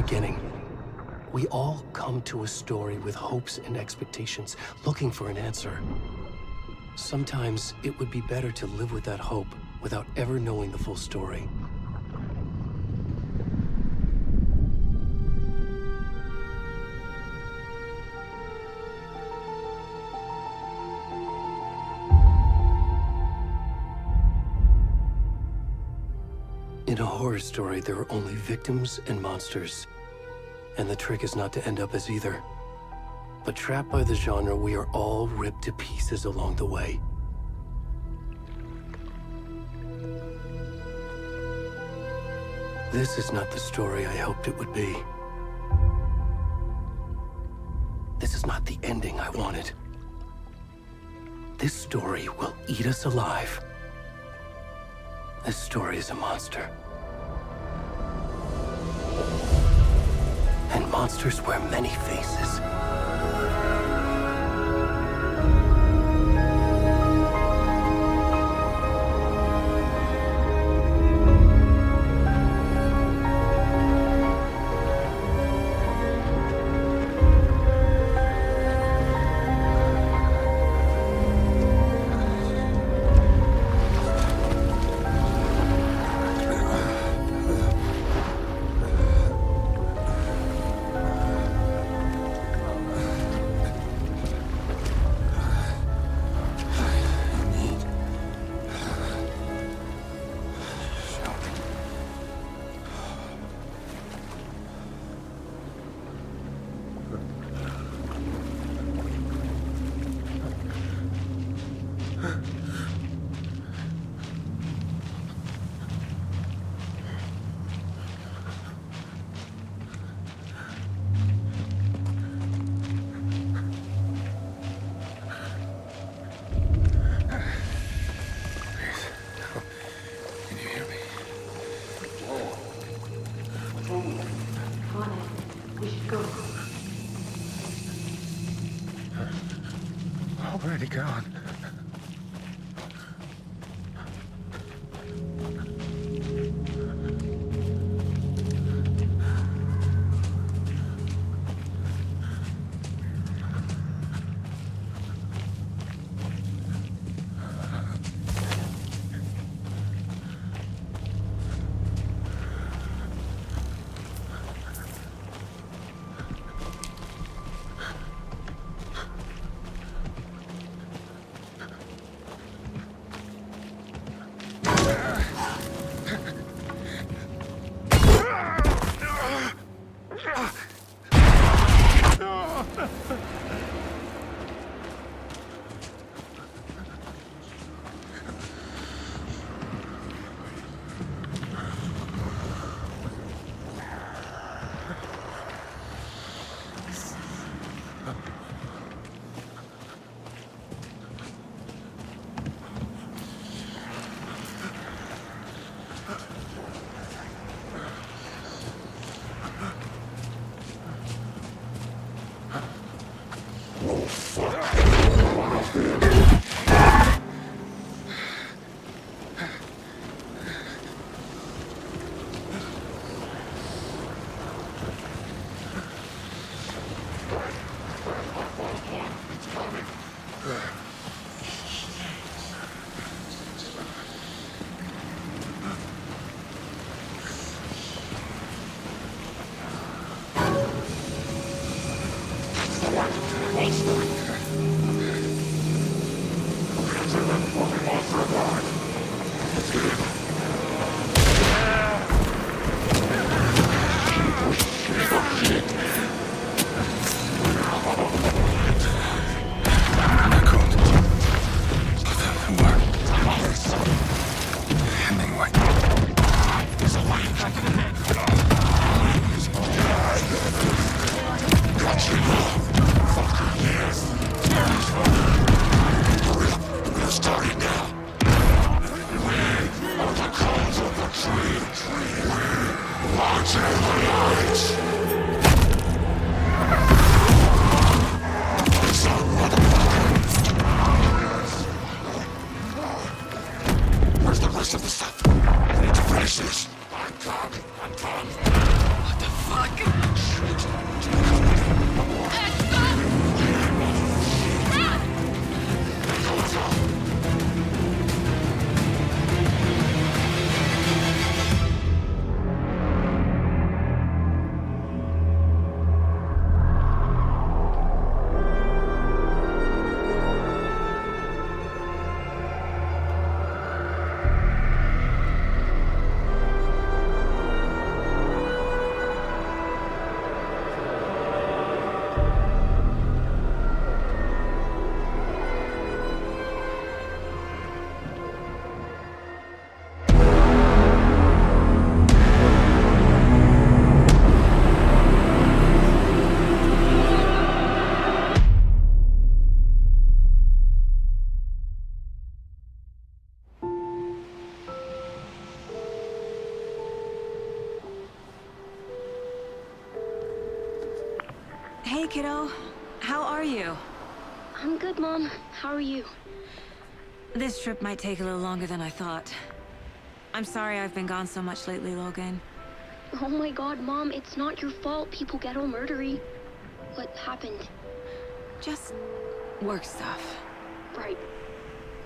beginning. We all come to a story with hopes and expectations, looking for an answer. Sometimes it would be better to live with that hope without ever knowing the full story. In a horror story, there are only victims and monsters. And the trick is not to end up as either. But trapped by the genre, we are all ripped to pieces along the way. This is not the story I hoped it would be. This is not the ending I wanted. This story will eat us alive. This story is a monster. And monsters wear many faces. Already gone. Where's the rest of the stuff? I need to finish this. I'm done. What the Hey, kiddo. How are you? I'm good, Mom. How are you? This trip might take a little longer than I thought. I'm sorry I've been gone so much lately, Logan. Oh my god, Mom, it's not your fault people get all murdery. What happened? Just work stuff. Right.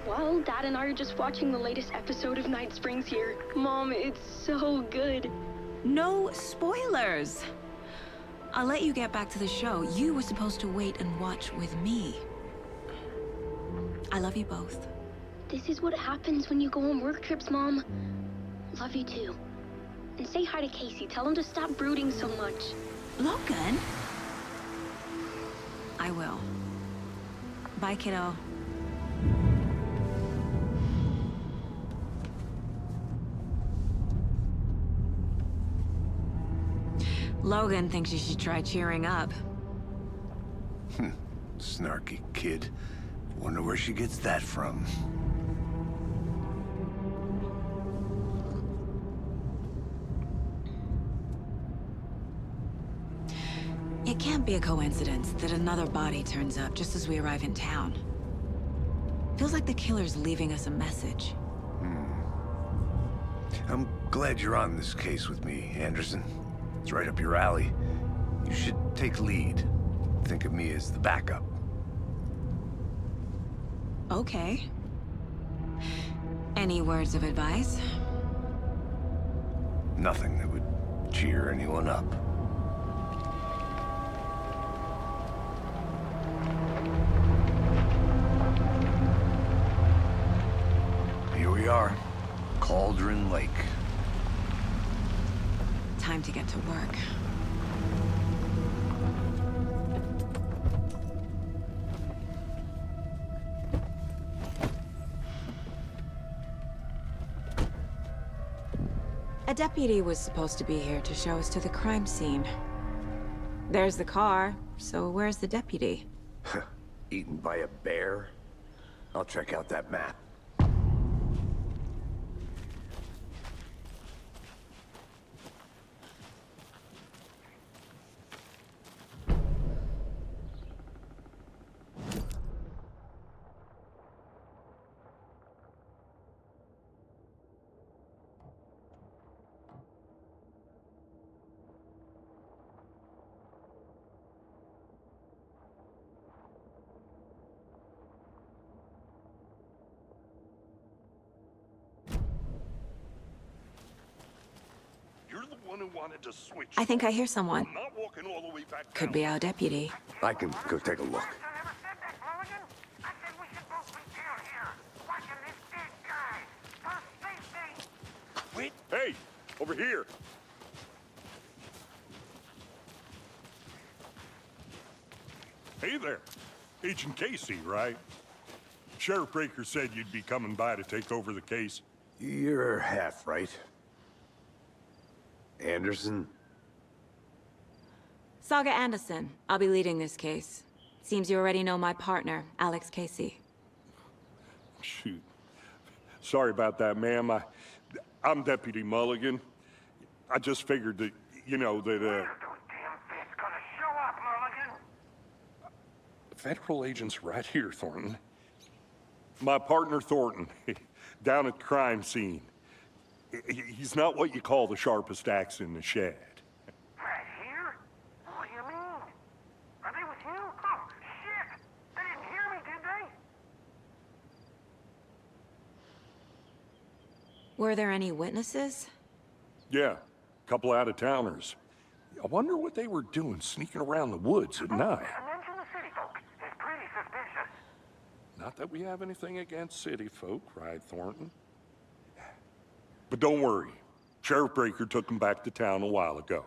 Well, Dad and I are just watching the latest episode of Night Springs here. Mom, it's so good. No spoilers! I'll let you get back to the show. You were supposed to wait and watch with me. I love you both. This is what happens when you go on work trips, Mom. Love you too. And say hi to Casey. Tell him to stop brooding so much. Logan? I will. Bye, kiddo. Logan thinks you should try cheering up. Snarky kid. Wonder where she gets that from. It can't be a coincidence that another body turns up just as we arrive in town. Feels like the killer's leaving us a message. I'm glad you're on this case with me, Anderson. It's right up your alley. You should take lead. Think of me as the backup. Okay. Any words of advice? Nothing that would cheer anyone up. Here we are. Cauldron Lake. Time to get to work. A deputy was supposed to be here to show us to the crime scene. There's the car, so where's the deputy? Eaten by a bear? I'll check out that map. Who wanted to switch. I think I hear someone. I'm not walking all the way back Could down. be our deputy. I can go take a look. Wait. Hey, over here. Hey there. Agent Casey, right? Sheriff Breaker said you'd be coming by to take over the case. You're half right. Anderson? Saga Anderson. I'll be leading this case. Seems you already know my partner, Alex Casey. Shoot. Sorry about that, ma'am. I'm Deputy Mulligan. I just figured that, you know, that, Federal agent's right here, Thornton. My partner, Thornton, down at the crime scene. He's not what you call the sharpest axe in the shed. Were there any witnesses? Yeah, a couple out-of-towners. I wonder what they were doing sneaking around the woods at night. Mention the city folk. It's pretty suspicious. Not that we have anything against city folk, right, Thornton? But don't worry. Sheriff Breaker took them back to town a while ago.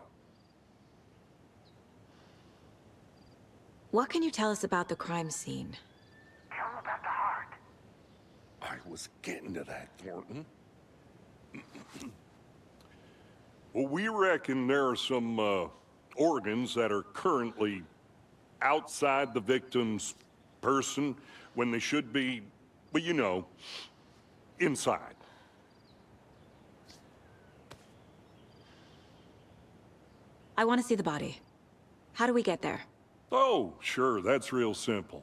What can you tell us about the crime scene? Tell them about the heart. I was getting to that, Thornton. Well, we reckon there are some organs that are currently outside the victim's person when they should be, well, you know, inside. I want to see the body. How do we get there? Oh, sure, that's real simple.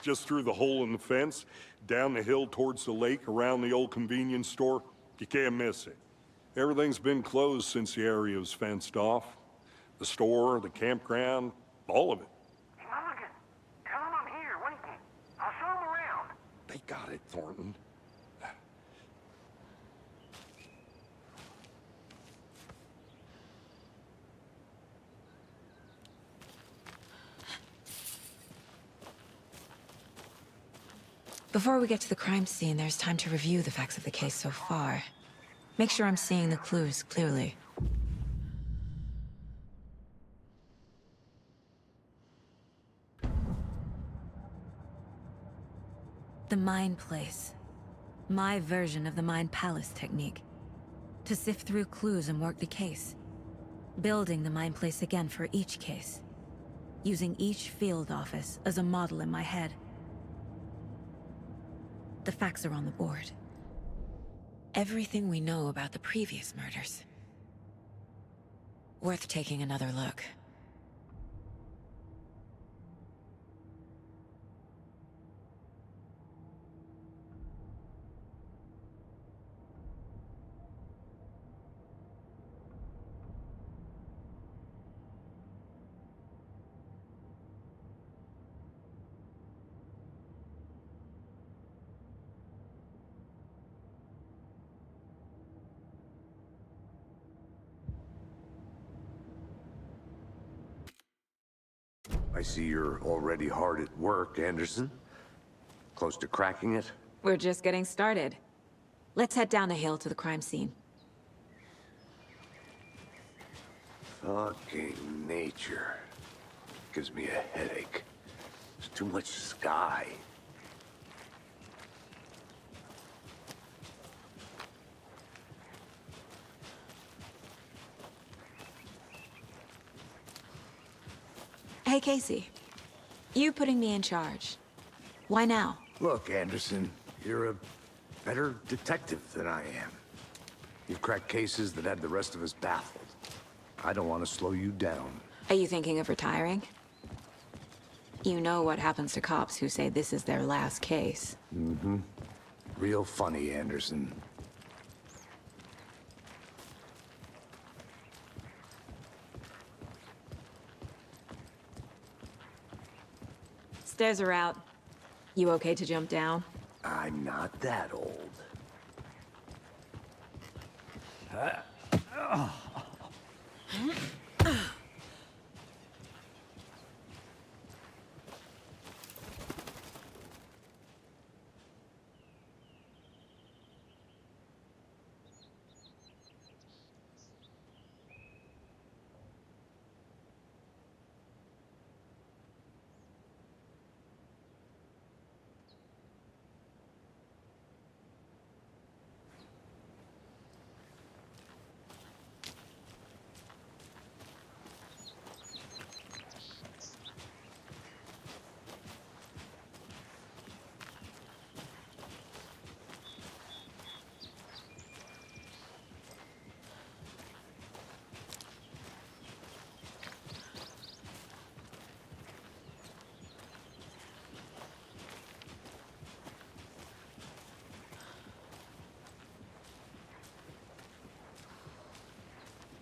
Just through the hole in the fence, down the hill towards the lake, around the old convenience store. You can't miss it. Everything's been closed since the area was fenced off. The store, the campground, all of it. Mulligan, tell them I'm here waiting. I'll show them around. They got it, Thornton. Before we get to the crime scene, there's time to review the facts of the case so far. Make sure I'm seeing the clues clearly. The Mind Place. My version of the Mind Palace technique. To sift through clues and work the case. Building the Mind Place again for each case. Using each field office as a model in my head. The facts are on the board. Everything we know about the previous murders. Worth taking another look. I see you're already hard at work, Anderson. Close to cracking it? We're just getting started. Let's head down the hill to the crime scene. Fucking nature. Gives me a headache. There's too much sky. Hey, Casey. You putting me in charge. Why now? Look, Anderson, you're a better detective than I am. You've cracked cases that had the rest of us baffled. I don't want to slow you down. Are you thinking of retiring? You know what happens to cops who say this is their last case. Mm-hmm. Real funny, Anderson. Stairs are out. You okay to jump down? I'm not that old.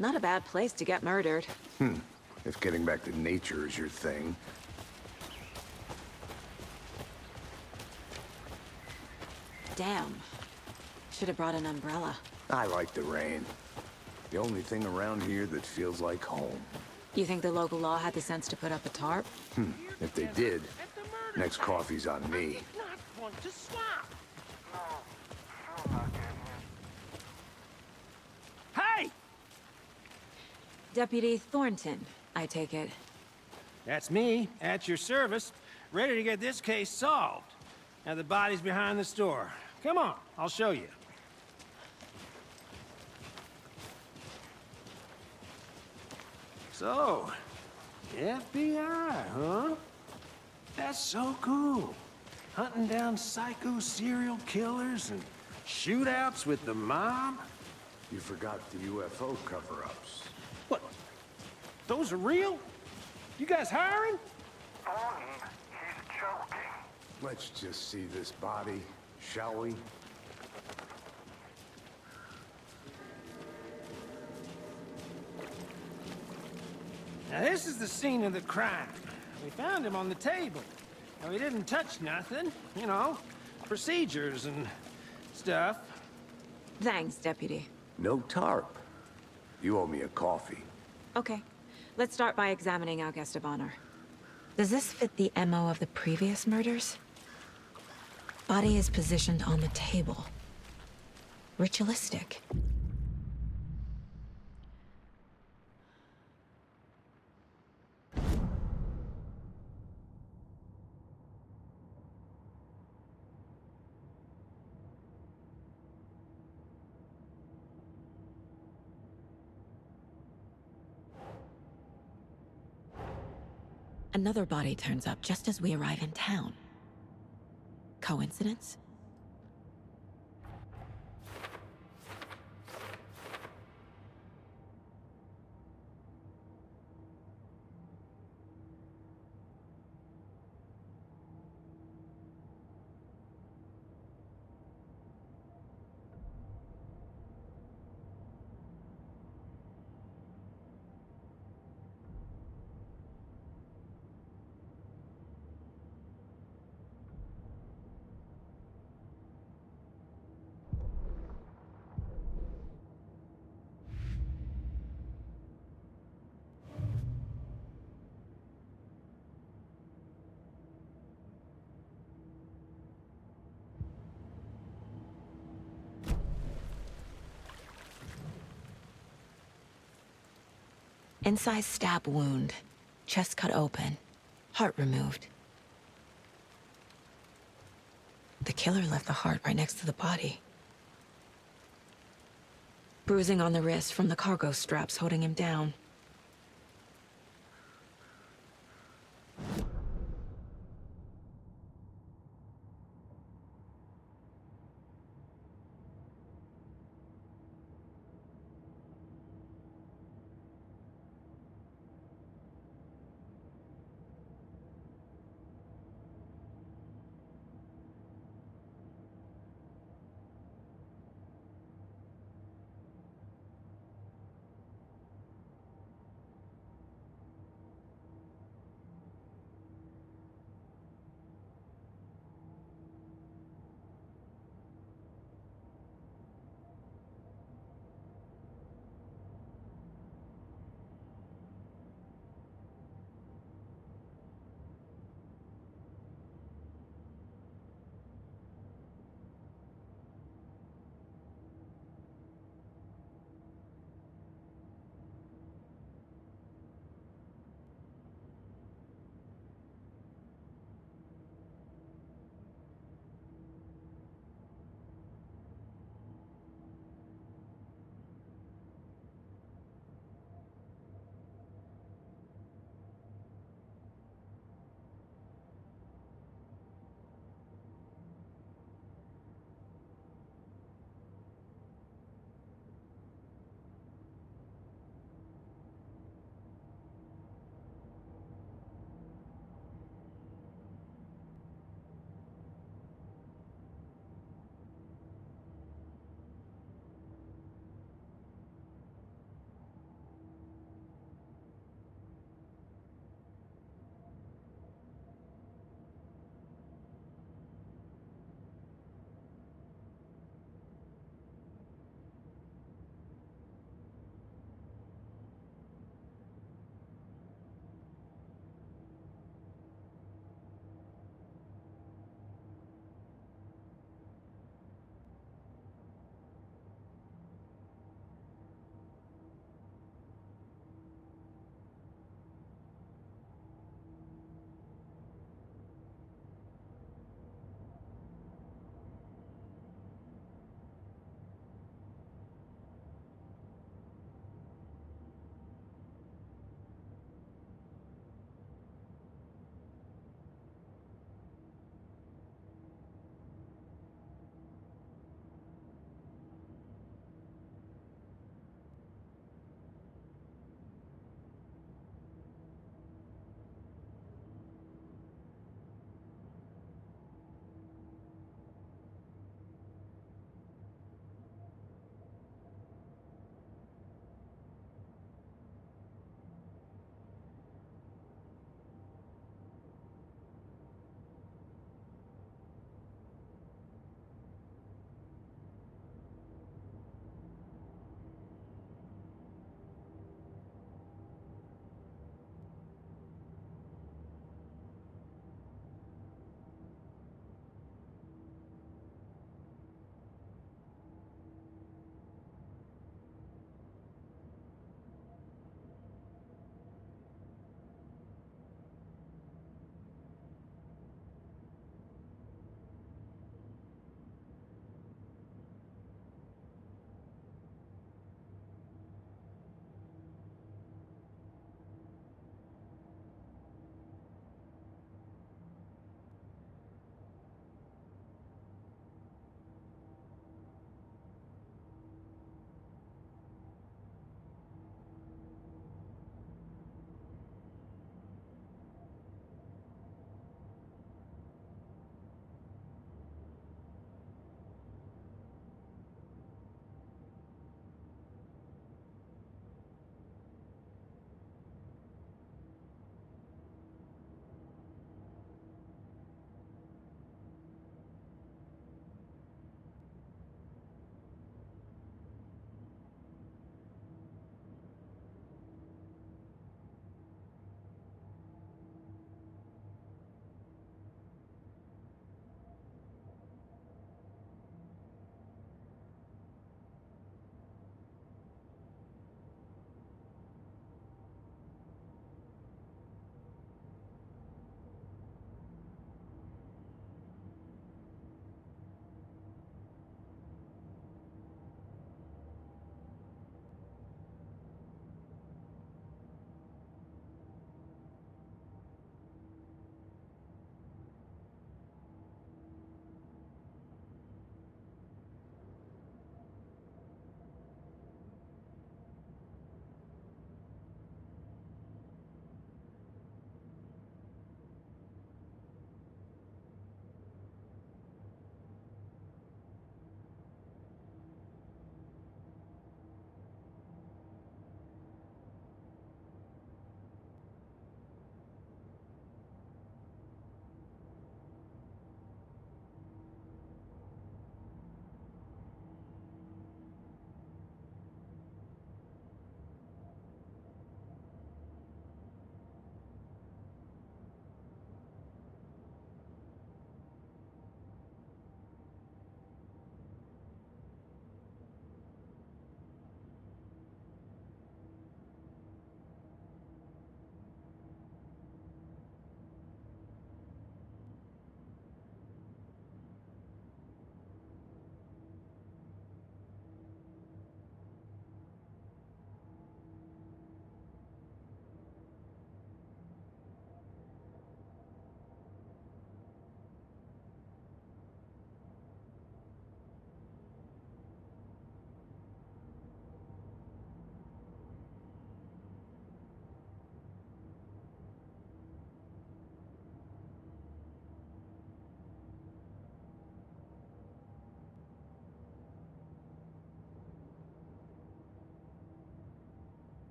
Not a bad place to get murdered. If getting back to nature is your thing. Damn. Should have brought an umbrella. I like the rain. The only thing around here that feels like home. You think the local law had the sense to put up a tarp? If they did, next coffee's on me. Not one to swap. No, sure not getting it. Hey! Deputy Thornton, I take it. That's me, at your service, ready to get this case solved. Now the body's behind the store. Come on, I'll show you. So, FBI, huh? That's so cool. Hunting down psycho serial killers and shootouts with the mob? You forgot the UFO cover-ups. What? Those are real? You guys hiring? Thornton, he's joking. Let's just see this body, shall we? Now this is the scene of the crime. We found him on the table. Now he didn't touch nothing, you know, procedures and stuff. Thanks, Deputy. No tarp. You owe me a coffee. Okay, let's start by examining our guest of honor. Does this fit the MO of the previous murders? Body is positioned on the table. Ritualistic. Another body turns up just as we arrive in town. Coincidence? Incised stab wound. Chest cut open. Heart removed. The killer left the heart right next to the body. Bruising on the wrist from the cargo straps holding him down.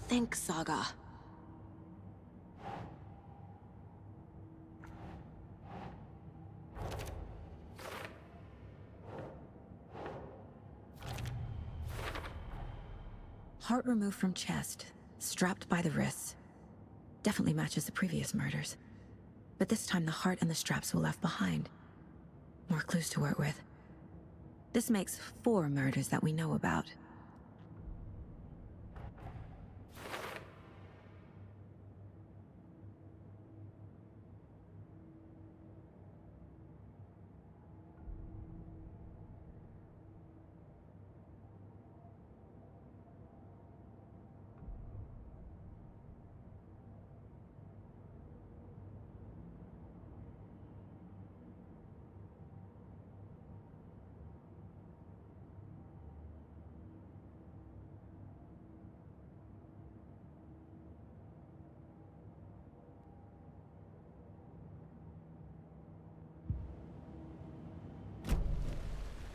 think, Saga. Heart removed from chest, strapped by the wrists. Definitely matches the previous murders. But this time the heart and the straps were left behind. More clues to work with. This makes 4 murders that we know about.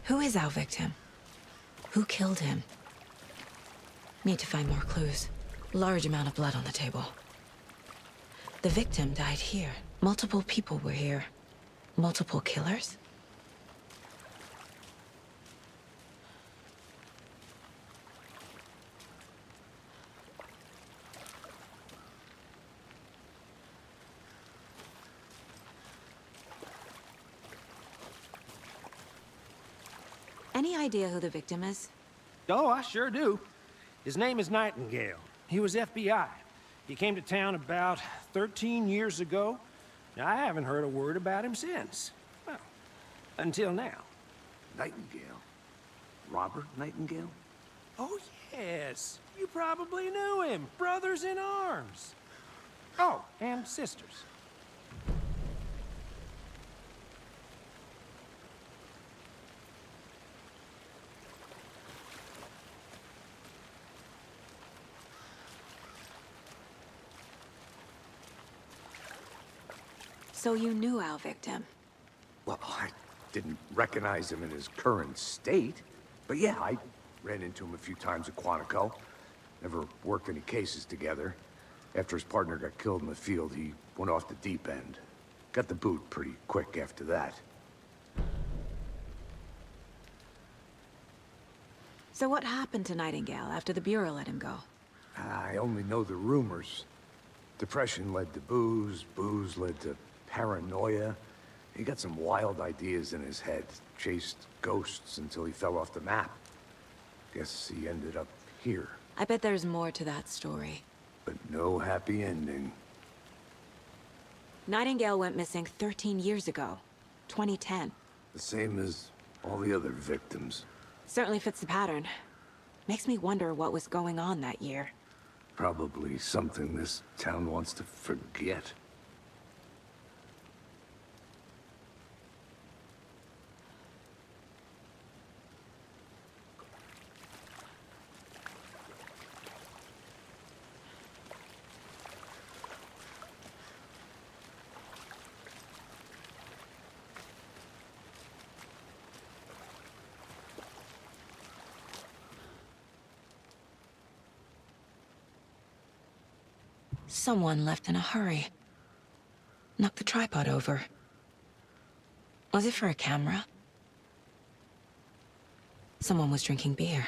Who is our victim? Who killed him? Need to find more clues. Large amount of blood on the table. The victim died here. Multiple people were here. Multiple killers? Any idea who the victim is? Oh, I sure do. His name is Nightingale. He was FBI. He came to town about 13 years ago. Now, I haven't heard a word about him since. Well, until now. Nightingale? Robert Nightingale? Oh, yes. You probably knew him. Brothers in arms. Oh, and sisters. So you knew our victim? Well, I didn't recognize him in his current state. But yeah, I ran into him a few times at Quantico. Never worked any cases together. After his partner got killed in the field, he went off the deep end. Got the boot pretty quick after that. So what happened to Nightingale after the Bureau let him go? I only know the rumors. Depression led to booze, booze led to paranoia. He got some wild ideas in his head, chased ghosts until he fell off the map. Guess he ended up here, I bet there's more to that story. but no happy ending. Nightingale went missing 13 years ago. 2010. The same as all the other victims. Certainly fits the pattern. Makes me wonder what was going on that year. Probably something this town wants to forget. Someone left in a hurry. Knocked the tripod over. Was it for a camera? Someone was drinking beer.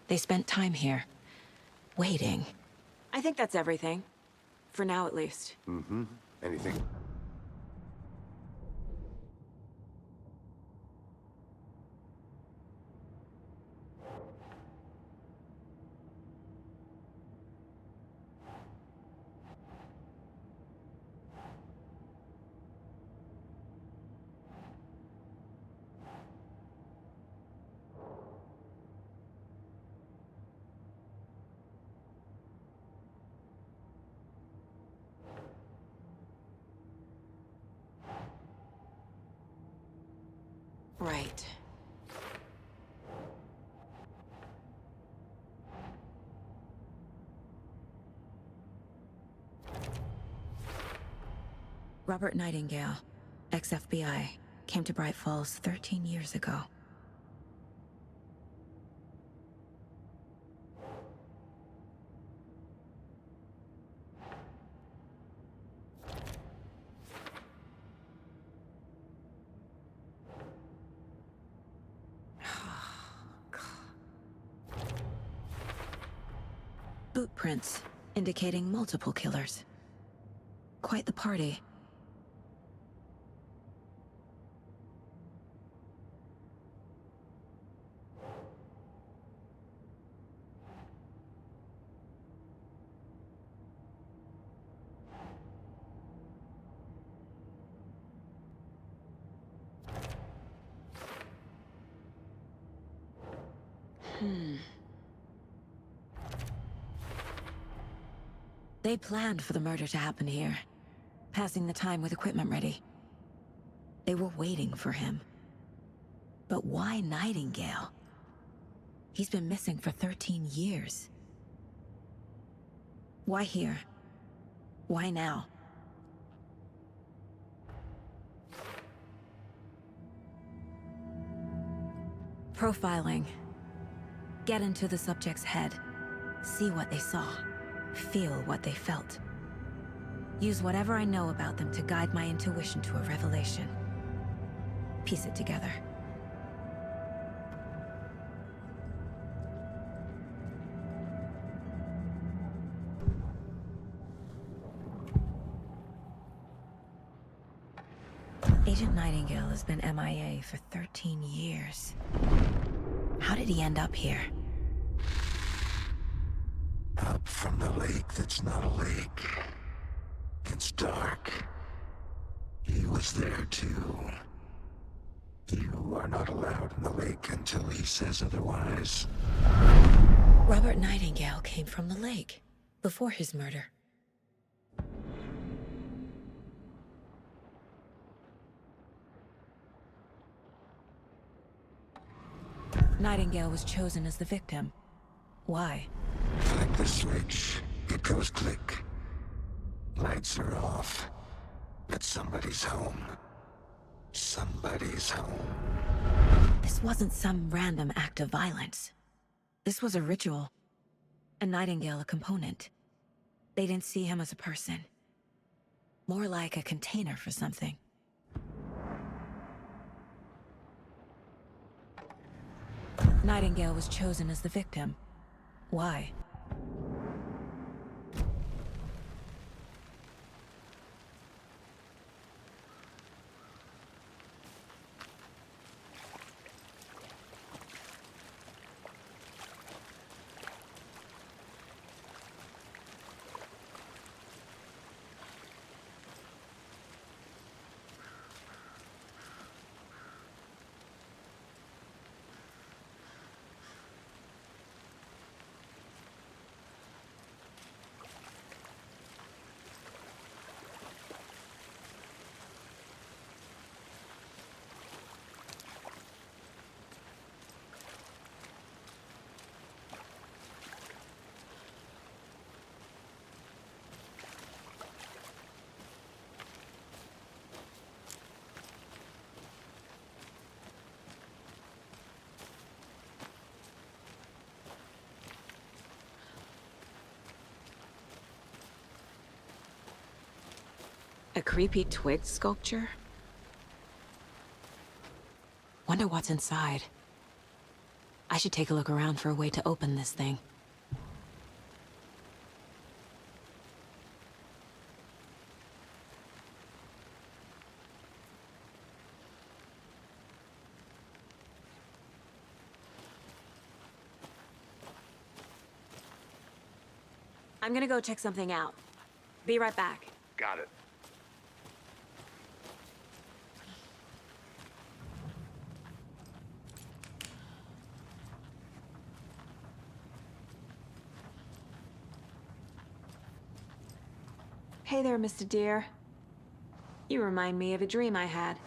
They spent time here, waiting. I think that's everything. For now, at least. Mm-hmm. Anything? Right. Robert Nightingale, ex-FBI, came to Bright Falls 13 years ago. Boot prints, indicating multiple killers. Quite the party. They planned for the murder to happen here, passing the time with equipment ready. They were waiting for him. But why Nightingale? He's been missing for 13 years. Why here? Why now? Profiling. Get into the subject's head. See what they saw. Feel what they felt. Use whatever I know about them to guide my intuition to a revelation. Piece it together. Agent Nightingale has been MIA for 13 years. How did he end up here? Up from the lake that's not a lake. It's dark. He was there too. You are not allowed in the lake until he says otherwise. Robert Nightingale came from the lake, before his murder. Nightingale was chosen as the victim. Why? Flick the switch. It goes click. Lights are off. But somebody's home. Somebody's home. This wasn't some random act of violence. This was a ritual. And Nightingale a component. They didn't see him as a person. More like a container for something. Nightingale was chosen as the victim. Why? A creepy twig sculpture? Wonder what's inside. I should take a look around for a way to open this thing. I'm gonna go check something out. Be right back. Got it. Hey there, Mr. Deer. You remind me of a dream I had.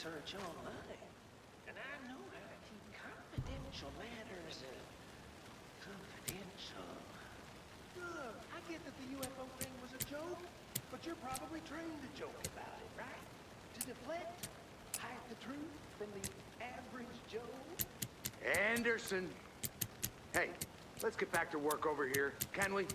research online, and I know how to keep confidential matters confidential. Look, I get that the UFO thing was a joke, but you're probably trained to joke about it, right? To deflect, hide the truth from the average Joe. Anderson! Hey, let's get back to work over here, can we?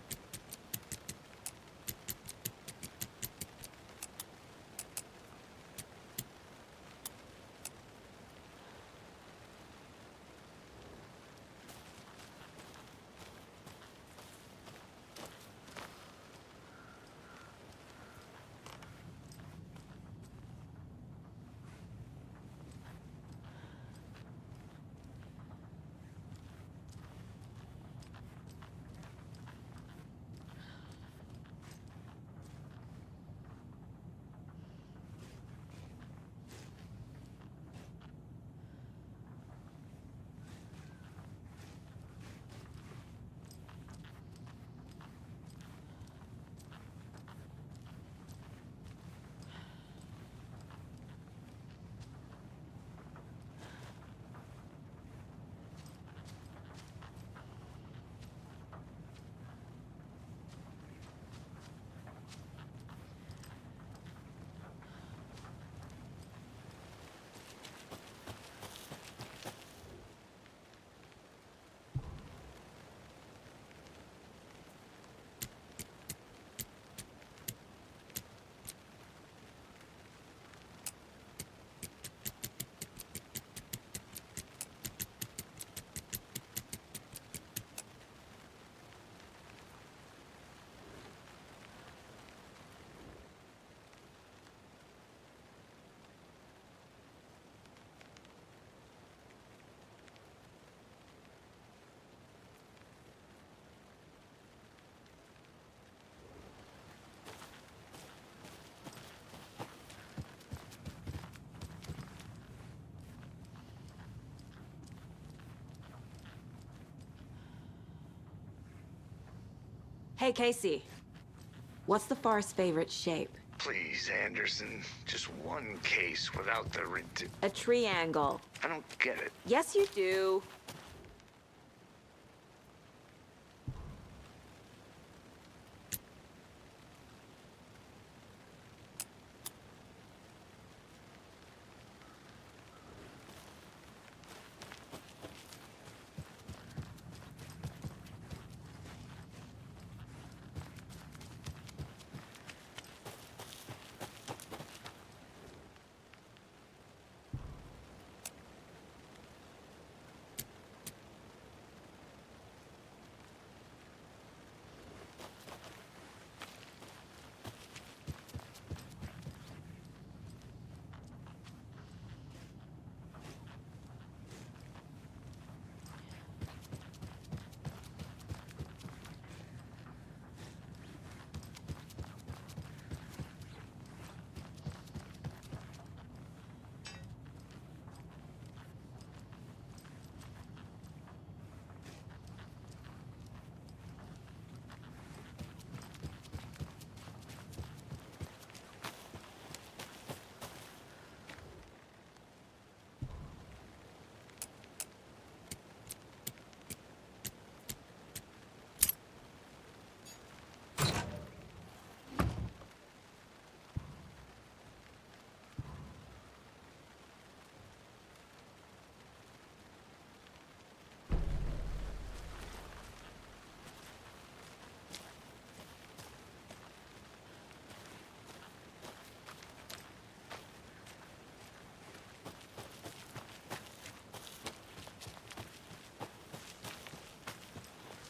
Hey, Casey. What's the far's favorite shape? Please, Anderson. Just one case without the A triangle. I don't get it. Yes, you do.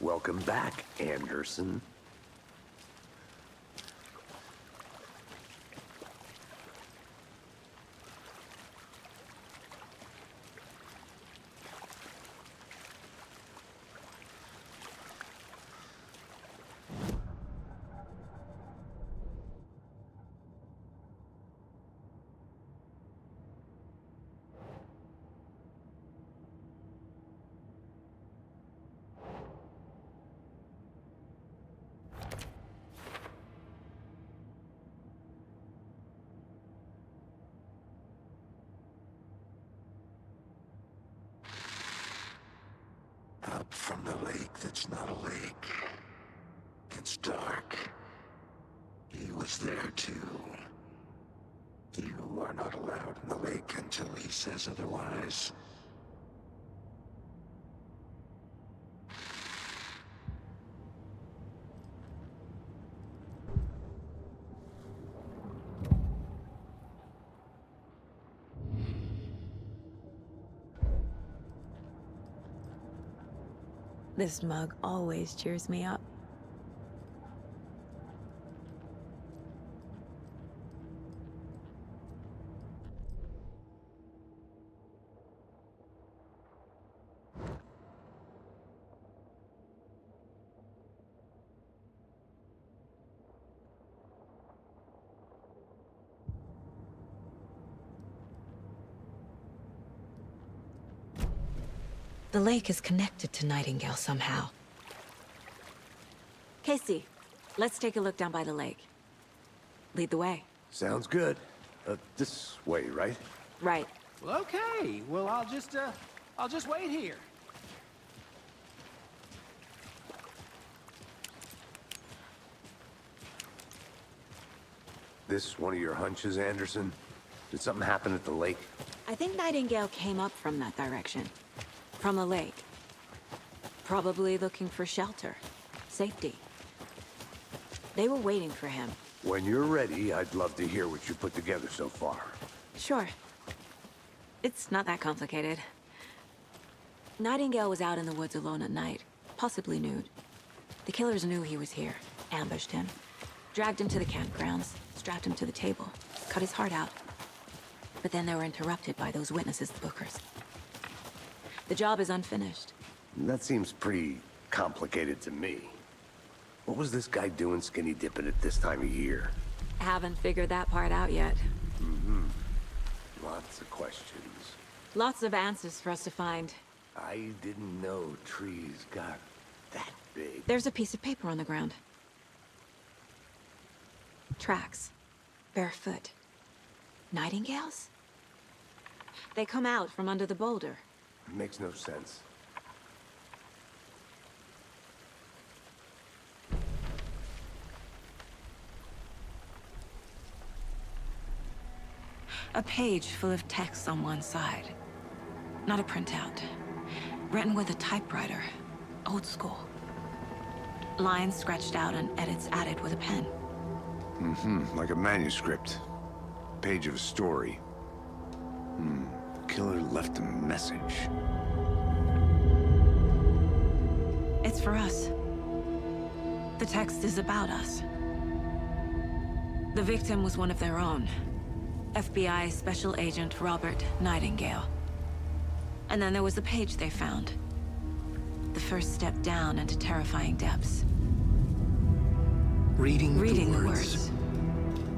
Welcome back, Anderson. the lake that's not a lake. It's dark. He was there too. You are not allowed in the lake until he says otherwise. This mug always cheers me up. The lake is connected to Nightingale somehow. Casey, let's take a look down by the lake. Lead the way. Sounds good. This way, right? Right. Well, okay. Well, I'll just wait here. This one of your hunches, Anderson? Did something happen at the lake? I think Nightingale came up from that direction. From the lake. Probably looking for shelter. Safety. They were waiting for him. When you're ready, I'd love to hear what you put together so far. Sure. It's not that complicated. Nightingale was out in the woods alone at night, possibly nude. The killers knew he was here, ambushed him, dragged him to the campgrounds, strapped him to the table, cut his heart out. But then they were interrupted by those witnesses, the Bookers. The job is unfinished. That seems pretty complicated to me. What was this guy doing skinny dipping at this time of year? Haven't figured that part out yet. Lots of questions. Lots of answers for us to find. I didn't know trees got that big. There's a piece of paper on the ground. Tracks. Barefoot. Nightingales? They come out from under the boulder. Makes no sense. A page full of text on one side. Not a printout. Written with a typewriter. Old school. Lines scratched out and edits added with a pen. Like a manuscript. Page of a story. The killer left a message. It's for us. The text is about us. The victim was one of their own. FBI Special Agent Robert Nightingale. And then there was the page they found. The first step down into terrifying depths. Reading The the words.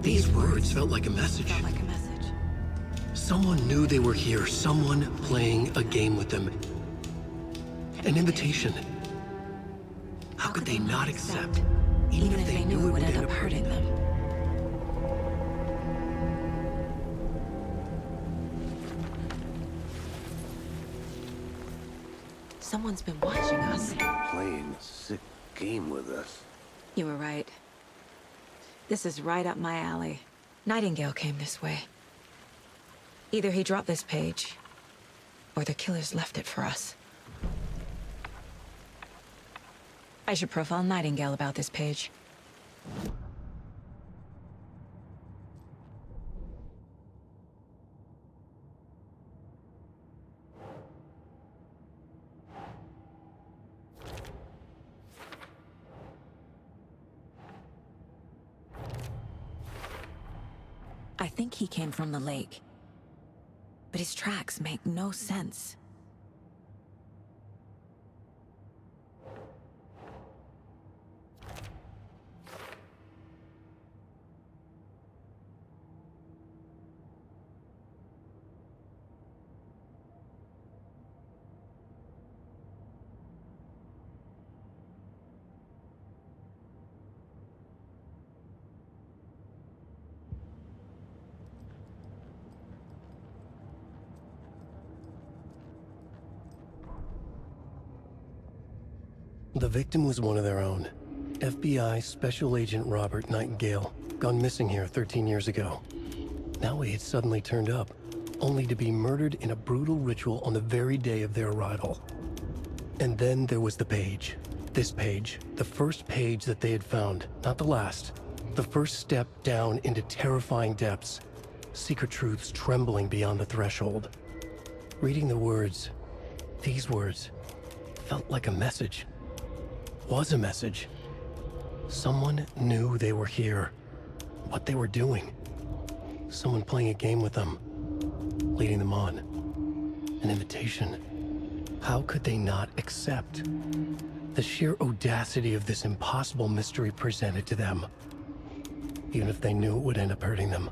These words felt like a message. Felt like a message. Someone knew they were here, someone playing a game with them. An invitation. How could they not accept, even if they knew it would end up hurting them? Someone's been watching us. Playing a sick game with us. You were right. This is right up my alley. Nightingale came this way. Either he dropped this page, or the killers left it for us. I should profile Nightingale about this page. I think he came from the lake. But his tracks make no sense. The victim was one of their own. FBI Special Agent Robert Nightingale, gone missing here 13 years ago. Now he had suddenly turned up, only to be murdered in a brutal ritual on the very day of their arrival. And then there was the page. This page, the first page that they had found, not the last. The first step down into terrifying depths, secret truths trembling beyond the threshold. Reading the words, these words, felt like a message. Was a message. Someone knew they were here, what they were doing. Someone playing a game with them, leading them on. An invitation. How could they not accept? The sheer audacity of this impossible mystery presented to them, even if they knew it would end up hurting them.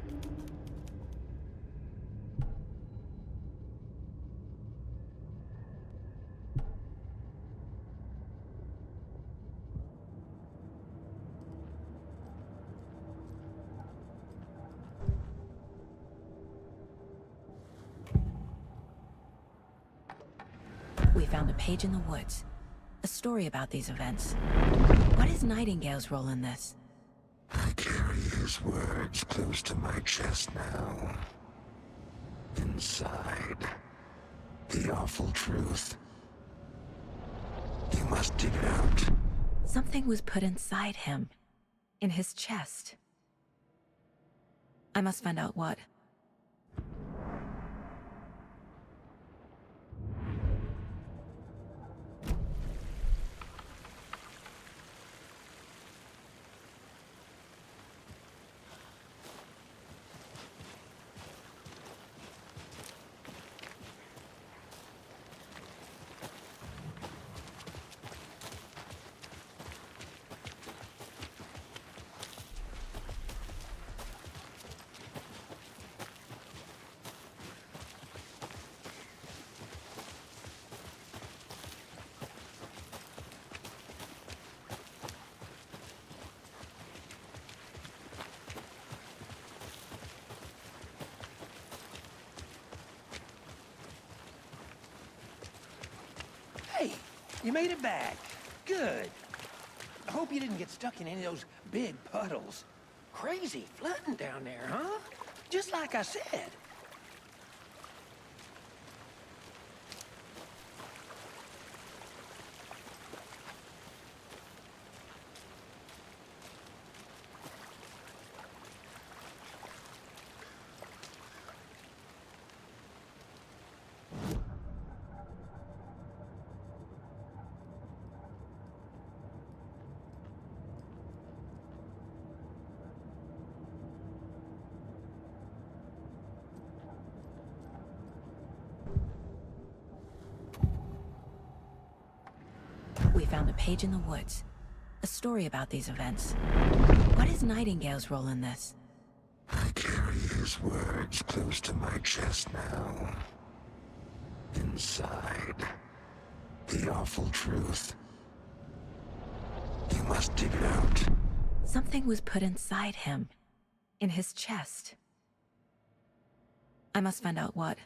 We found a page in the woods. A story about these events. What is Nightingale's role in this? I carry his words close to my chest now. Inside, the awful truth. You must dig it out. Something was put inside him. In his chest. I must find out what. Hey, you made it back. Good. I hope you didn't get stuck in any of those big puddles. Crazy flooding down there, huh? Just like I said. We found a page in the woods. A story about these events. What is Nightingale's role in this? I carry his words close to my chest now. Inside, the awful truth. You must dig it out. Something was put inside him. In his chest. I must find out what.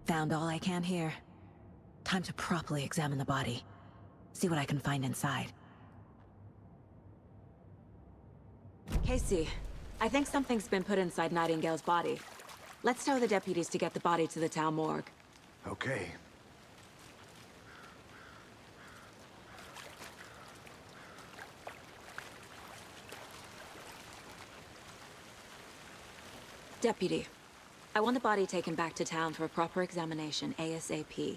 Found all I can here. Time to properly examine the body. See what I can find inside. Casey, I think something's been put inside Nightingale's body. Let's tell the deputies to get the body to the town morgue. Okay. Deputy, I want the body taken back to town for a proper examination ASAP.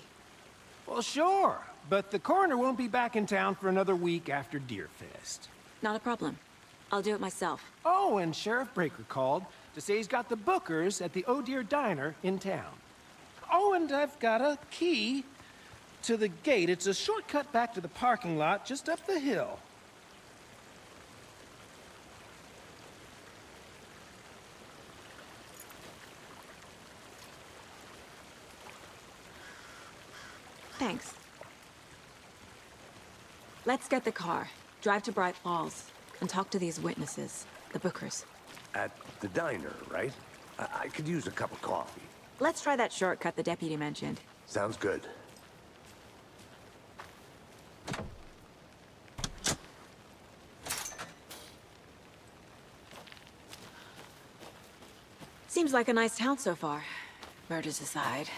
Well, sure, but the coroner won't be back in town for another week after Deerfest. Not a problem. I'll do it myself. Oh, and Sheriff Breaker called to say he's got the bookers at the Oh Dear Diner in town. Oh, and I've got a key to the gate. It's a shortcut back to the parking lot just up the hill. Thanks. Let's get the car, drive to Bright Falls, and talk to these witnesses, the Bookers. At the diner, right? I could use a cup of coffee. Let's try that shortcut the deputy mentioned. Sounds good. Seems like a nice town so far. Murders aside.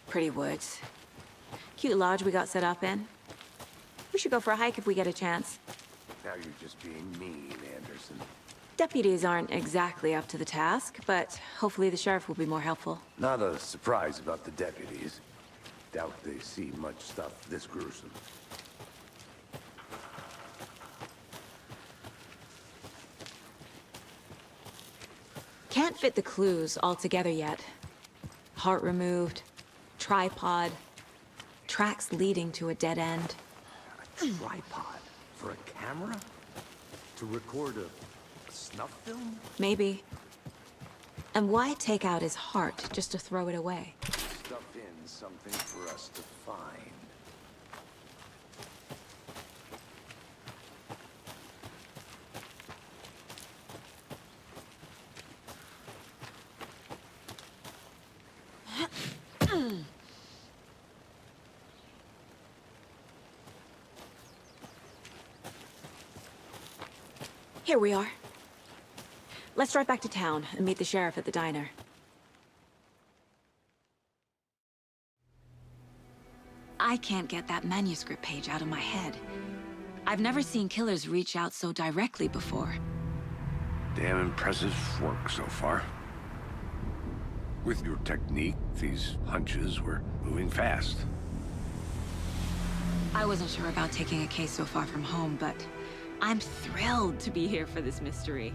Pretty woods. Cute lodge we got set up in. We should go for a hike if we get a chance. Now you're just being mean, Anderson. Deputies aren't exactly up to the task, but hopefully the sheriff will be more helpful. Not a surprise about the deputies. Doubt they see much stuff this gruesome. Can't fit the clues all together yet. Heart removed, tripod, tracks leading to a dead end. A tripod? For a camera? To record a snuff film? Maybe. And why take out his heart just to throw it away? Stuff in something for us to find. Here we are. Let's drive back to town and meet the sheriff at the diner. I can't get that manuscript page out of my head. I've never seen killers reach out so directly before. Damn impressive work so far. With your technique, these hunches were moving fast. I wasn't sure about taking a case so far from home, but I'm thrilled to be here for this mystery.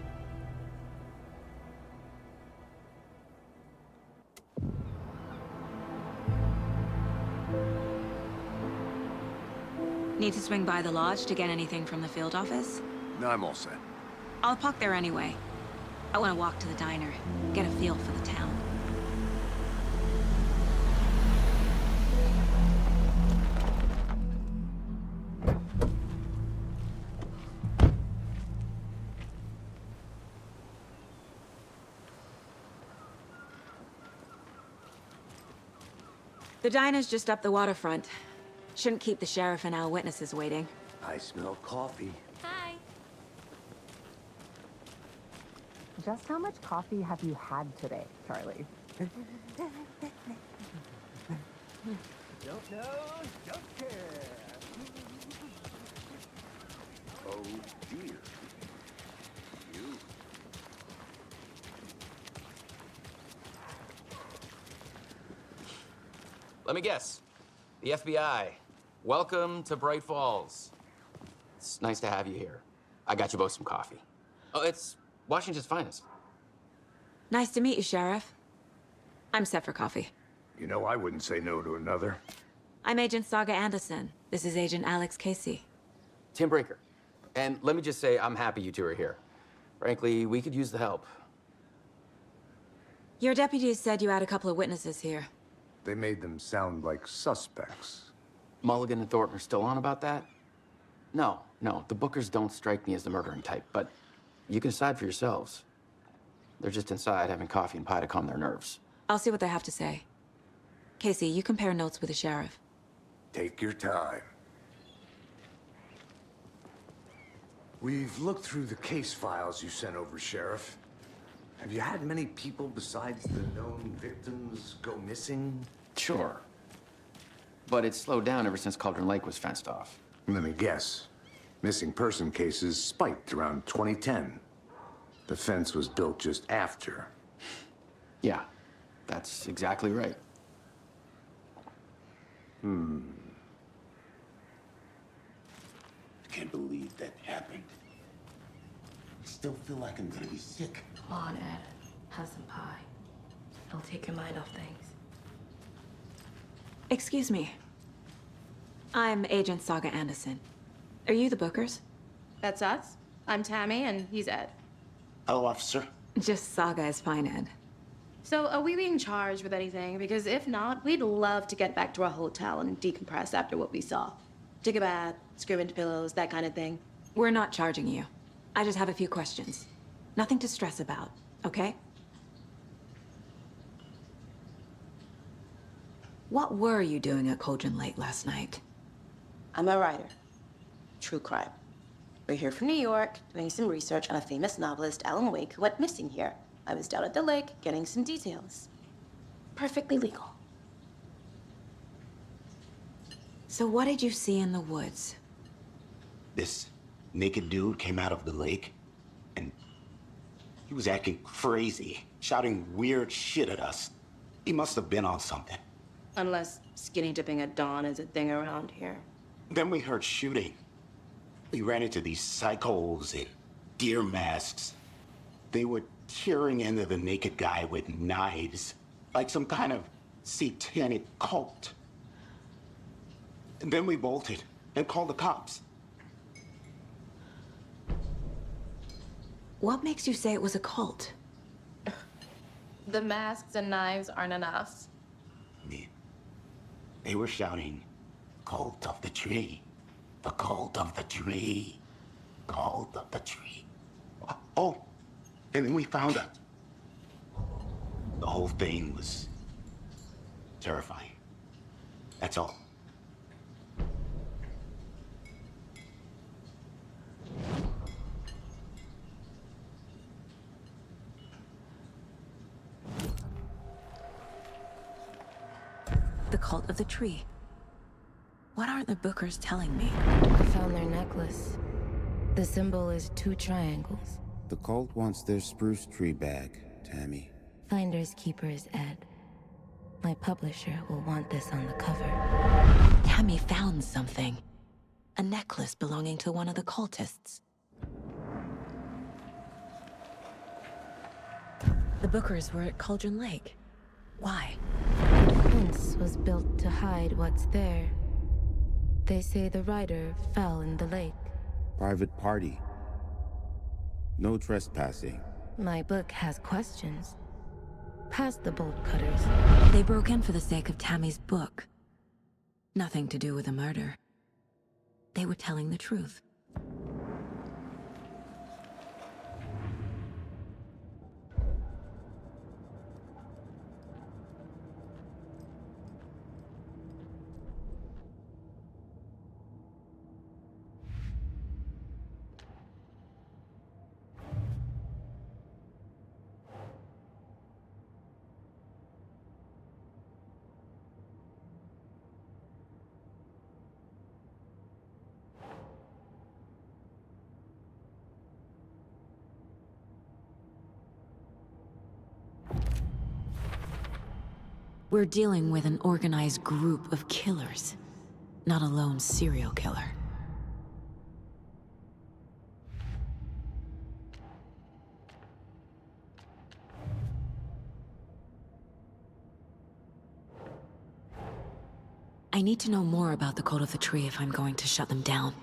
Need to swing by the lodge to get anything from the field office? No, I'm all set. I'll park there anyway. I want to walk to the diner, get a feel for the town. The diner's just up the waterfront. Shouldn't keep the sheriff and our witnesses waiting. I smell coffee. Hi. Just how much coffee have you had today, Charlie? Don't know, don't care. Oh, dear. You. Let me guess. The FBI. Welcome to Bright Falls. It's nice to have you here. I got you both some coffee. Oh, it's Washington's finest. Nice to meet you, Sheriff. I'm set for coffee. You know, I wouldn't say no to another. I'm Agent Saga Anderson. This is Agent Alex Casey. Tim Brinker. And let me just say, I'm happy you two are here. Frankly, we could use the help. Your deputies said you had a couple of witnesses here. They made them sound like suspects. Mulligan and Thornton are still on about that? No, the Bookers don't strike me as the murdering type, but you can decide for yourselves. They're just inside having coffee and pie to calm their nerves. I'll see what they have to say. Casey, you compare notes with the sheriff. Take your time. We've looked through the case files you sent over, Sheriff. Have you had many people besides the known victims go missing? Sure. But it's slowed down ever since Cauldron Lake was fenced off. Let me guess. Missing person cases spiked around 2010. The fence was built just after. Yeah, that's exactly right. I can't believe that happened. I still feel like I'm gonna be sick. Come on, Ed. Have some pie. It'll take your mind off things. Excuse me. I'm Agent Saga Anderson. Are you the Bookers? That's us. I'm Tammy, and he's Ed. Hello, officer. Just Saga is fine, Ed. So, are we being charged with anything? Because if not, we'd love to get back to our hotel and decompress after what we saw. Take a bath, scream into pillows, that kind of thing. We're not charging you. I just have a few questions. Nothing to stress about, okay? What were you doing at Cauldron Lake last night? I'm a writer. True crime. We're here from New York, doing some research on a famous novelist, Alan Wake, who went missing here. I was down at the lake, getting some details. Perfectly legal. So what did you see in the woods? This naked dude came out of the lake, and he was acting crazy, shouting weird shit at us. He must have been on something. Unless skinny dipping at dawn is a thing around here. Then we heard shooting. We ran into these psychos in deer masks. They were tearing into the naked guy with knives, like some kind of satanic cult. And then we bolted and called the cops. What makes you say it was a cult? The masks and knives aren't enough. They were shouting, "Cult of the tree, the cult of the tree, cult of the tree." Oh, and then we found out. The whole thing was terrifying. That's all. The cult of the tree. What aren't the Bookers telling me? I found their necklace. The symbol is 2 triangles. The cult wants their spruce tree back, Tammy. Finders keepers, Ed. My publisher will want this on the cover. Tammy found something. A necklace belonging to one of the cultists. The Bookers were at Cauldron Lake. Why? The fence was built to hide what's there. They say the rider fell in the lake. Private party. No trespassing. My book has questions. Past the bolt cutters. They broke in for the sake of Tammy's book. Nothing to do with the murder. They were telling the truth. We're dealing with an organized group of killers, not a lone serial killer. I need to know more about the Cult of the Tree if I'm going to shut them down.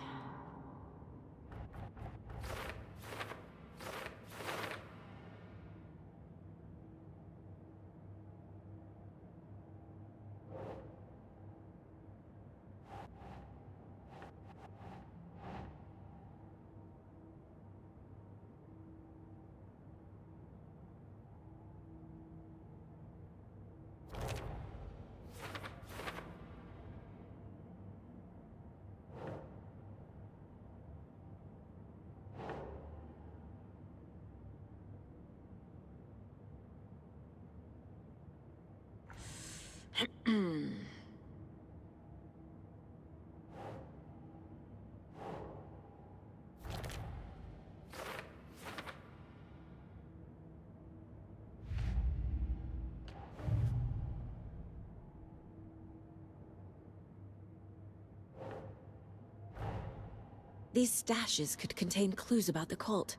These stashes could contain clues about the cult.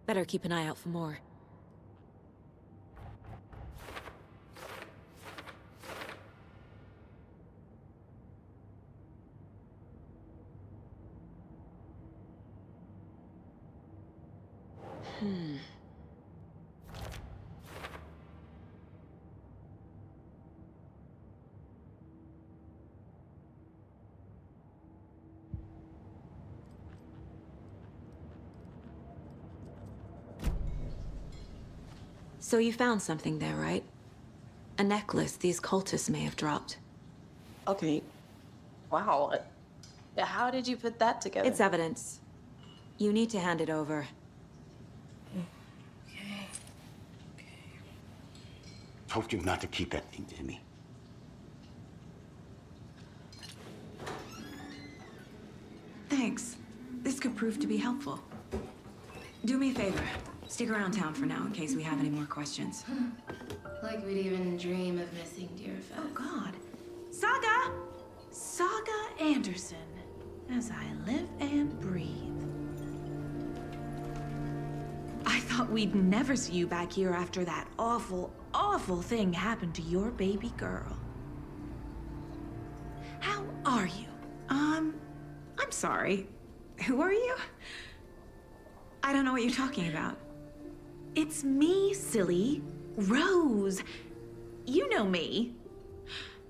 Better keep an eye out for more. So you found something there, right? A necklace these cultists may have dropped. Okay. Wow. How did you put that together? It's evidence. You need to hand it over. Told you not to keep that thing to me. Thanks. This could prove to be helpful. Do me a favor. Stick around town for now in case we have any more questions. Like we'd even dream of missing dear Fez. Oh, God. Saga! Saga Anderson. As I live and breathe. I thought we'd never see you back here after that awful, awful thing happened to your baby girl. How are you? I'm sorry. Who are you? I don't know what you're talking about. It's me, silly. Rose. You know me.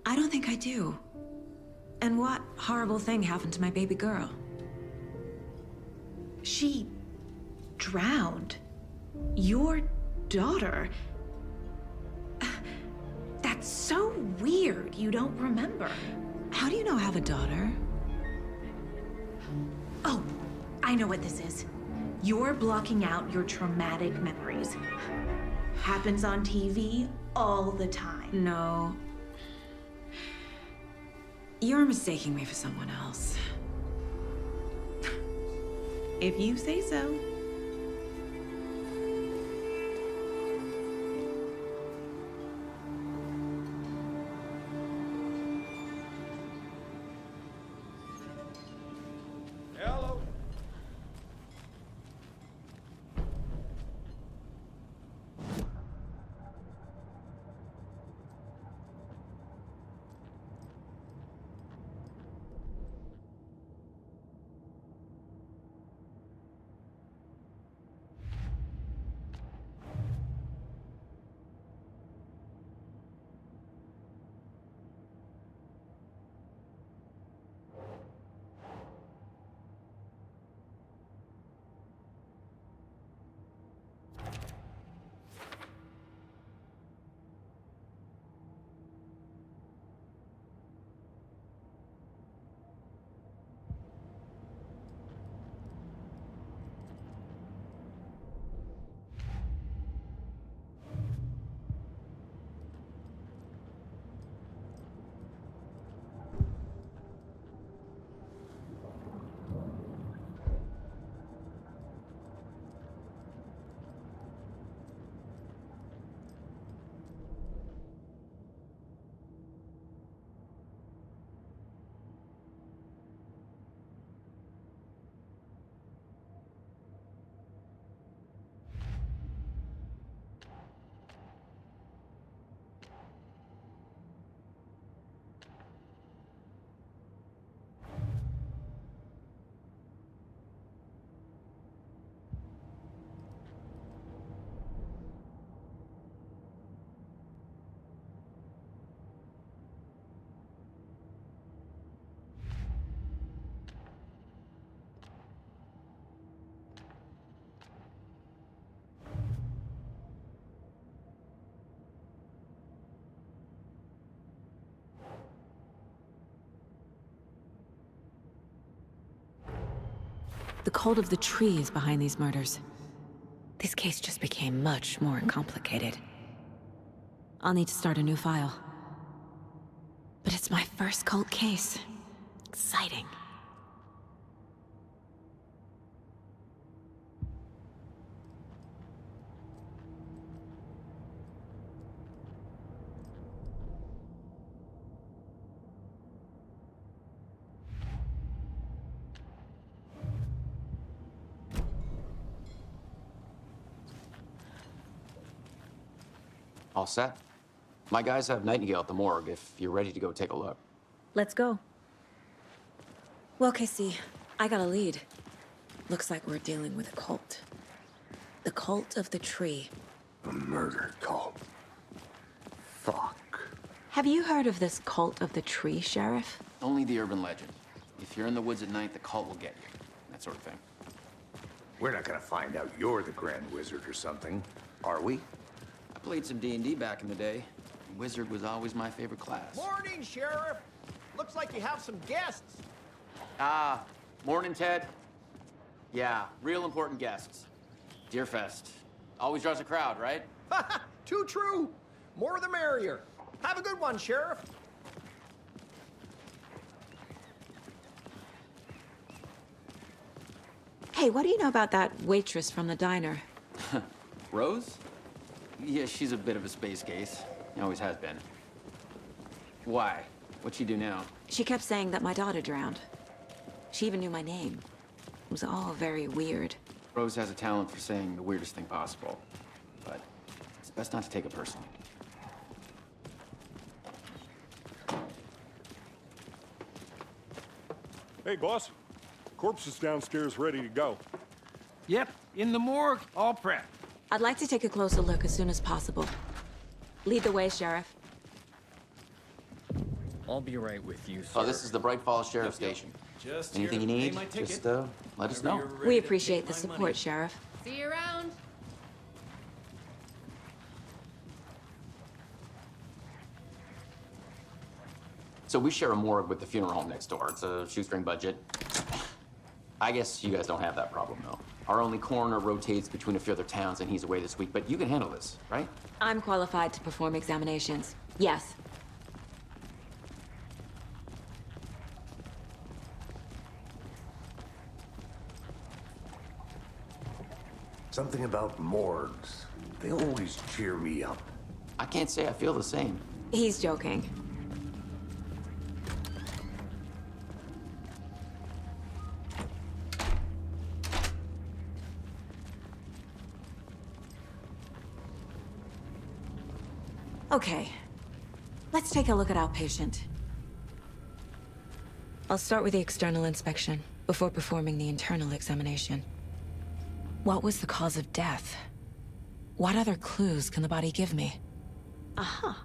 I don't think I do. And what horrible thing happened to my baby girl? She drowned. Your daughter. That's so weird you don't remember. How do you know I have a daughter? Oh, I know what this is. You're blocking out your traumatic memories. Happens on TV all the time. No. You're mistaking me for someone else. If you say so. Hello. The cult of the tree is behind these murders. This case just became much more complicated. I'll need to start a new file. But it's my first cult case. Exciting. All set? My guys have Nightingale at the morgue if you're ready to go take a look. Let's go. Well, Casey, I got a lead. Looks like we're dealing with a cult. The cult of the tree. A murder cult. Fuck. Have you heard of this cult of the tree, Sheriff? Only the urban legend. If you're in the woods at night, the cult will get you. That sort of thing. We're not gonna find out you're the Grand Wizard or something, are we? Played some D&D back in the day. Wizard was always my favorite class. Morning, Sheriff. Looks like you have some guests. Ah, morning, Ted. Yeah, real important guests. Deerfest. Always draws a crowd, right? Too true. More the merrier. Have a good one, Sheriff. Hey, what do you know about that waitress from the diner? Rose? Yeah, she's a bit of a space case. Always has been. Why? What'd she do now? She kept saying that my daughter drowned. She even knew my name. It was all very weird. Rose has a talent for saying the weirdest thing possible. But it's best not to take it personally. Hey, boss. Corpse is downstairs ready to go. Yep, in the morgue, all prepped. I'd like to take a closer look as soon as possible. Lead the way, Sheriff. I'll be right with you, sir. Oh, this is the Bright Falls Sheriff Station. Just anything you here to pay need, my ticket. just let us know. We appreciate the support, Sheriff. See you around. So we share a morgue with the funeral home next door. It's a shoestring budget. I guess you guys don't have that problem, though. Our only coroner rotates between a few other towns, and he's away this week, but you can handle this, right? I'm qualified to perform examinations. Yes. Something about morgues. They always cheer me up. I can't say I feel the same. He's joking. Okay, let's take a look at our patient. I'll start with the external inspection before performing the internal examination. What was the cause of death? What other clues can the body give me? Aha.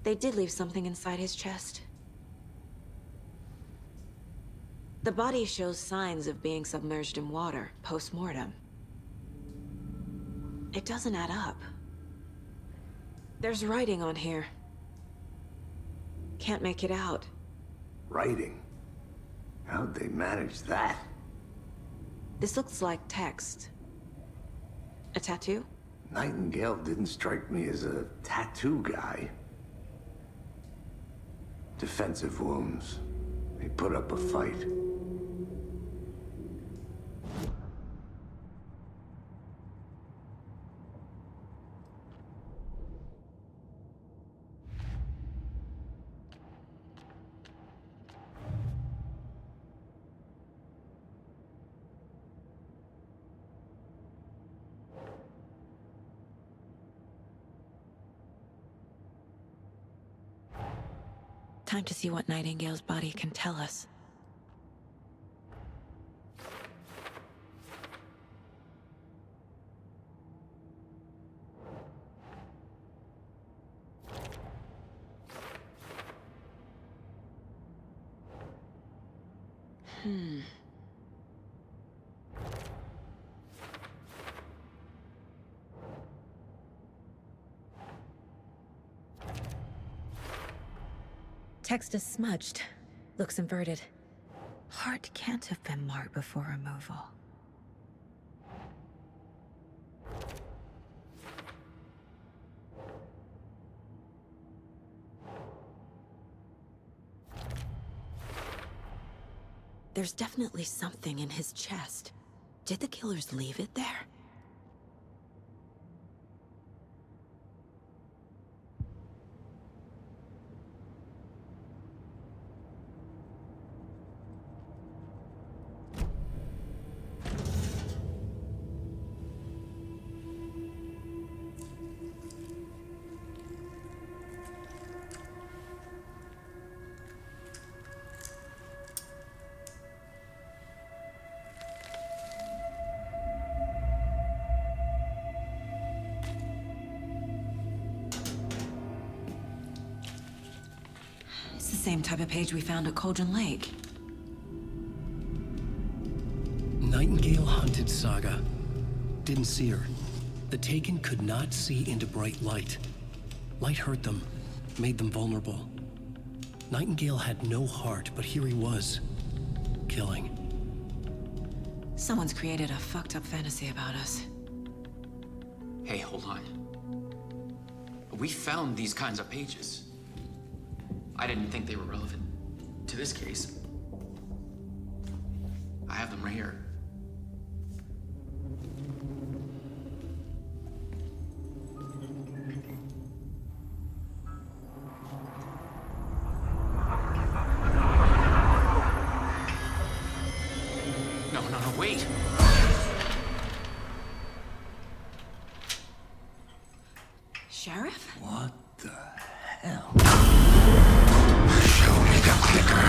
They did leave something inside his chest. The body shows signs of being submerged in water post-mortem. It doesn't add up. There's writing on here. Can't make it out. Writing? How'd they manage that? This looks like text. A tattoo? Nightingale didn't strike me as a tattoo guy. Defensive wounds. He put up a fight. Time to see what Nightingale's body can tell us. Text is smudged. Looks inverted. Heart can't have been marked before removal. There's definitely something in his chest. Did the killers leave it there? It's the same type of page we found at Cauldron Lake. Nightingale hunted Saga. Didn't see her. The Taken could not see into bright light. Light hurt them, made them vulnerable. Nightingale had no heart, but here he was, killing. Someone's created a fucked up fantasy about us. Hey, hold on. We found these kinds of pages. I didn't think they were relevant to this case. I have them right here. No, wait! Sheriff? What the hell? Show me the clicker.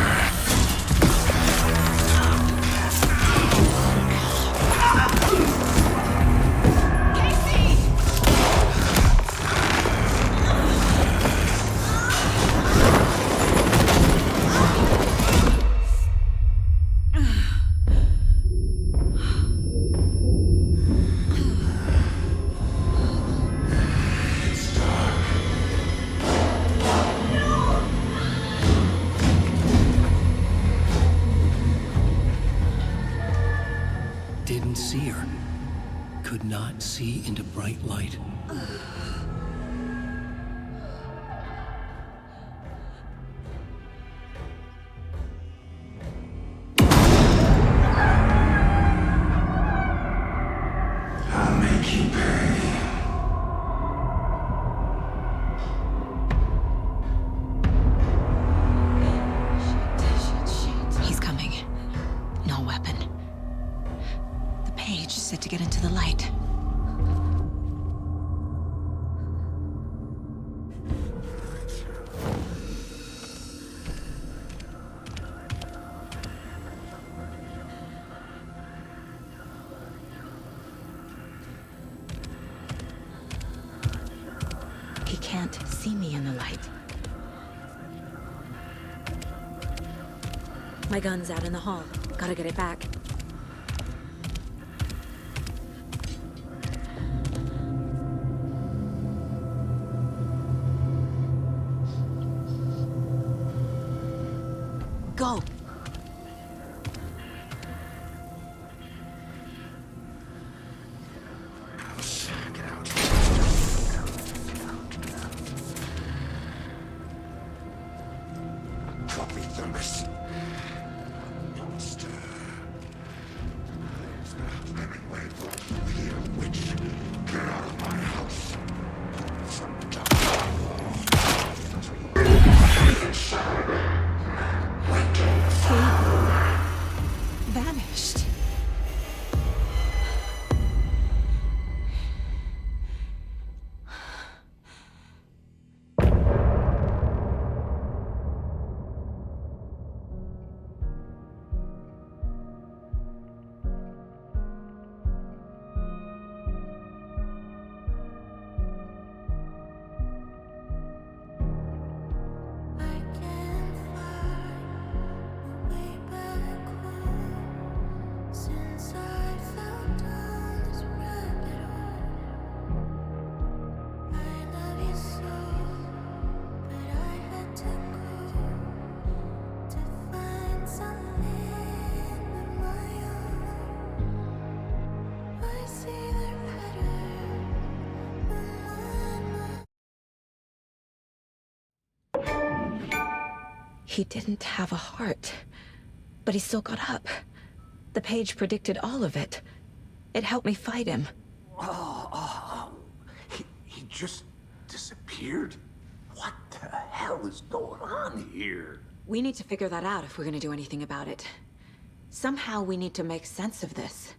Didn't see her. Could not see into bright light. I'll make you pay. He's coming. No weapon. The page said to get into the light. He can't see me in the light. My gun's out in the hall. Gotta get it back. Go! Get out. Copy Loomis. Monster. There's not many ways to hear which. Get out of my house. From the top. Vanished. He didn't have a heart, but he still got up. The page predicted all of it. It helped me fight him. He just disappeared? What the hell is going on here? We need to figure that out if we're gonna do anything about it. Somehow we need to make sense of this.